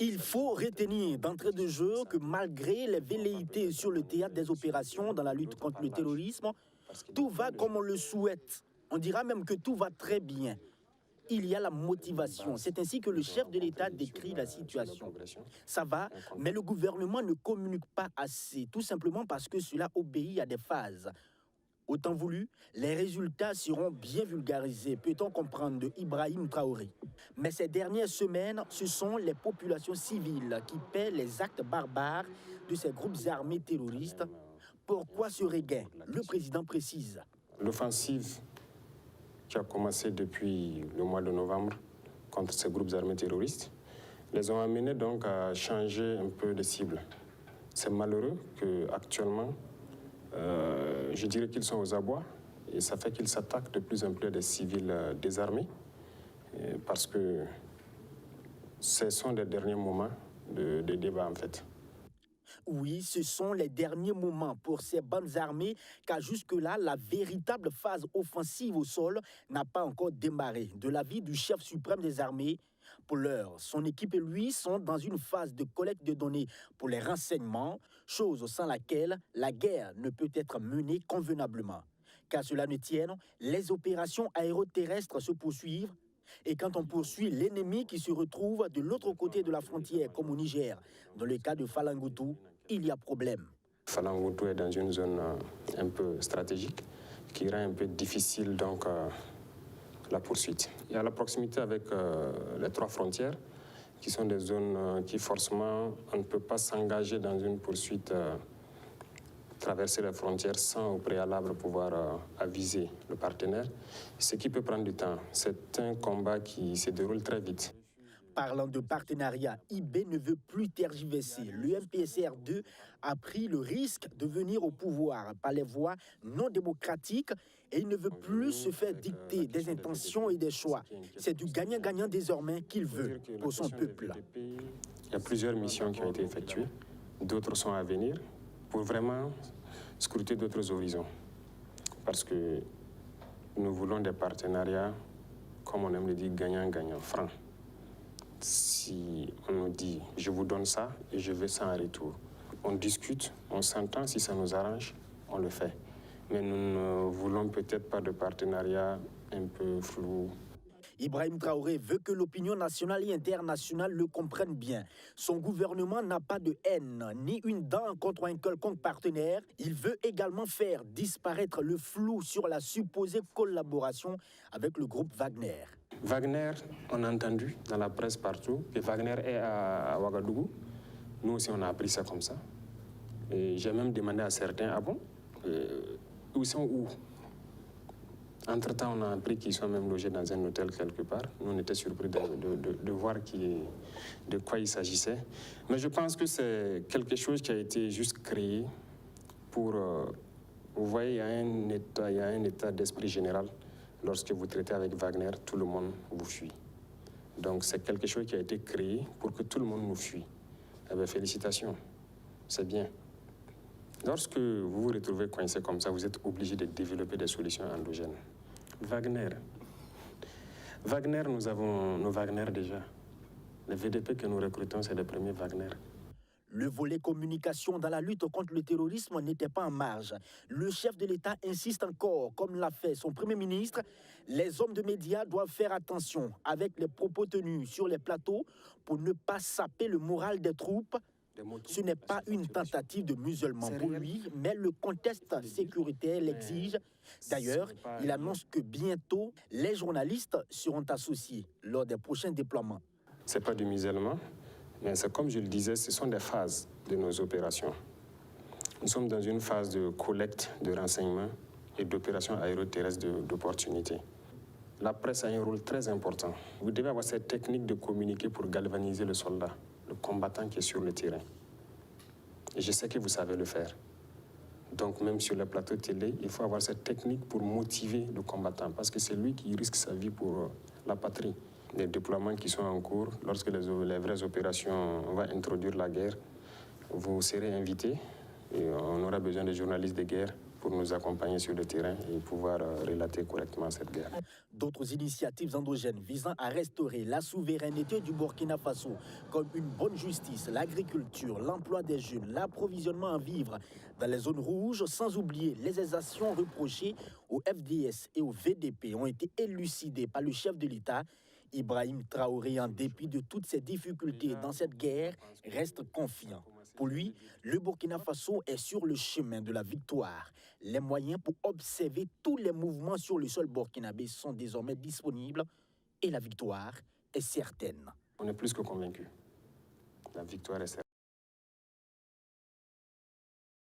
Il faut retenir d'entrée de jeu que malgré les velléités sur le théâtre des opérations dans la lutte contre le terrorisme, tout va comme on le souhaite. On dira même que tout va très bien. Il y a la motivation. C'est ainsi que le chef de l'État décrit la situation. Ça va, mais le gouvernement ne communique pas assez, tout simplement parce que cela obéit à des phases. Autant voulu, les résultats seront bien vulgarisés, peut-on comprendre, de Ibrahim Traoré. Mais ces dernières semaines, ce sont les populations civiles qui paient les actes barbares de ces groupes armés terroristes. Pourquoi ce regain? Le président précise. L'offensive qui a commencé depuis le mois de novembre contre ces groupes armés terroristes les ont amenés donc à changer un peu de cible. C'est malheureux qu'actuellement, je dirais qu'ils sont aux abois et ça fait qu'ils s'attaquent de plus en plus à des civils désarmés parce que ce sont les derniers moments de débat en fait. Oui, ce sont les derniers moments pour ces bandes armées, car jusque-là, la véritable phase offensive au sol n'a pas encore démarré. De l'avis du chef suprême des armées, pour l'heure, son équipe et lui sont dans une phase de collecte de données pour les renseignements, chose sans laquelle la guerre ne peut être menée convenablement. Qu'à cela ne tienne, les opérations aéroterrestres se poursuivent. Et quand on poursuit l'ennemi qui se retrouve de l'autre côté de la frontière, comme au Niger, dans le cas de Falangoutou, il y a problème. Falangoutou est dans une zone un peu stratégique qui rend un peu difficile donc la poursuite. Et à la proximité avec les trois frontières, qui sont des zones qui forcément on ne peut pas s'engager dans une poursuite traverser les frontières sans au préalable pouvoir aviser le partenaire, ce qui peut prendre du temps. C'est un combat qui se déroule très vite. Parlant de partenariat, IB ne veut plus tergiverser. Le MPSR2 a pris le risque de venir au pouvoir par les voies non démocratiques et il ne veut plus se faire dicter des intentions et des choix. C'est du gagnant-gagnant désormais qu'il veut pour son peuple. Il y a plusieurs missions qui ont été effectuées, d'autres sont à venir pour vraiment scruter d'autres horizons. Parce que nous voulons des partenariats, comme on aime le dire, gagnant-gagnant, franc. Si on nous dit « je vous donne ça et je veux ça en retour », on discute, on s'entend, si ça nous arrange, on le fait. Mais nous ne voulons peut-être pas de partenariat un peu flou. Ibrahim Traoré veut que l'opinion nationale et internationale le comprenne bien. Son gouvernement n'a pas de haine, ni une dent contre un quelconque partenaire. Il veut également faire disparaître le flou sur la supposée collaboration avec le groupe Wagner. Wagner, on a entendu dans la presse partout que Wagner est à Ouagadougou. Nous aussi, on a appris ça comme ça. Et j'ai même demandé à certains, ah bon, ils sont où? Entre-temps, on a appris qu'ils sont même logés dans un hôtel quelque part. Nous, on était surpris de voir de quoi il s'agissait. Mais je pense que c'est quelque chose qui a été juste créé pour... vous voyez, il y a un état d'esprit général. Lorsque vous traitez avec Wagner, tout le monde vous fuit. Donc c'est quelque chose qui a été créé pour que tout le monde nous fuit. Eh bien, félicitations, c'est bien. Lorsque vous vous retrouvez coincé comme ça, vous êtes obligé de développer des solutions endogènes. Wagner, nous avons nos Wagner déjà. Les VDP que nous recrutons, c'est les premiers Wagner. Le volet communication dans la lutte contre le terrorisme n'était pas en marge. Le chef de l'État insiste encore, comme l'a fait son Premier ministre, les hommes de médias doivent faire attention avec les propos tenus sur les plateaux pour ne pas saper le moral des troupes. Ce n'est pas une tentative de musulman pour lui, mais le contexte sécuritaire l'exige. D'ailleurs, il annonce que bientôt, les journalistes seront associés lors des prochains déploiements. Ce n'est pas du musulman. Mais c'est comme je le disais, ce sont des phases de nos opérations. Nous sommes dans une phase de collecte de renseignements et d'opérations aéroterrestres d'opportunités. La presse a un rôle très important. Vous devez avoir cette technique de communiquer pour galvaniser le soldat, le combattant qui est sur le terrain. Et je sais que vous savez le faire. Donc même sur le plateau télé, il faut avoir cette technique pour motiver le combattant, parce que c'est lui qui risque sa vie pour la patrie. Les déploiements qui sont en cours, lorsque les vraies opérations vont introduire la guerre, vous serez invités et on aura besoin de journalistes de guerre pour nous accompagner sur le terrain et pouvoir relater correctement cette guerre. D'autres initiatives endogènes visant à restaurer la souveraineté du Burkina Faso, comme une bonne justice, l'agriculture, l'emploi des jeunes, l'approvisionnement en vivres dans les zones rouges, sans oublier les exactions reprochées au FDS et au VDP, ont été élucidées par le chef de l'État. Ibrahim Traoré, en dépit de toutes ces difficultés dans cette guerre, reste confiant. Pour lui, le Burkina Faso est sur le chemin de la victoire. Les moyens pour observer tous les mouvements sur le sol burkinabé sont désormais disponibles et la victoire est certaine. On est plus que convaincus. La victoire est certaine.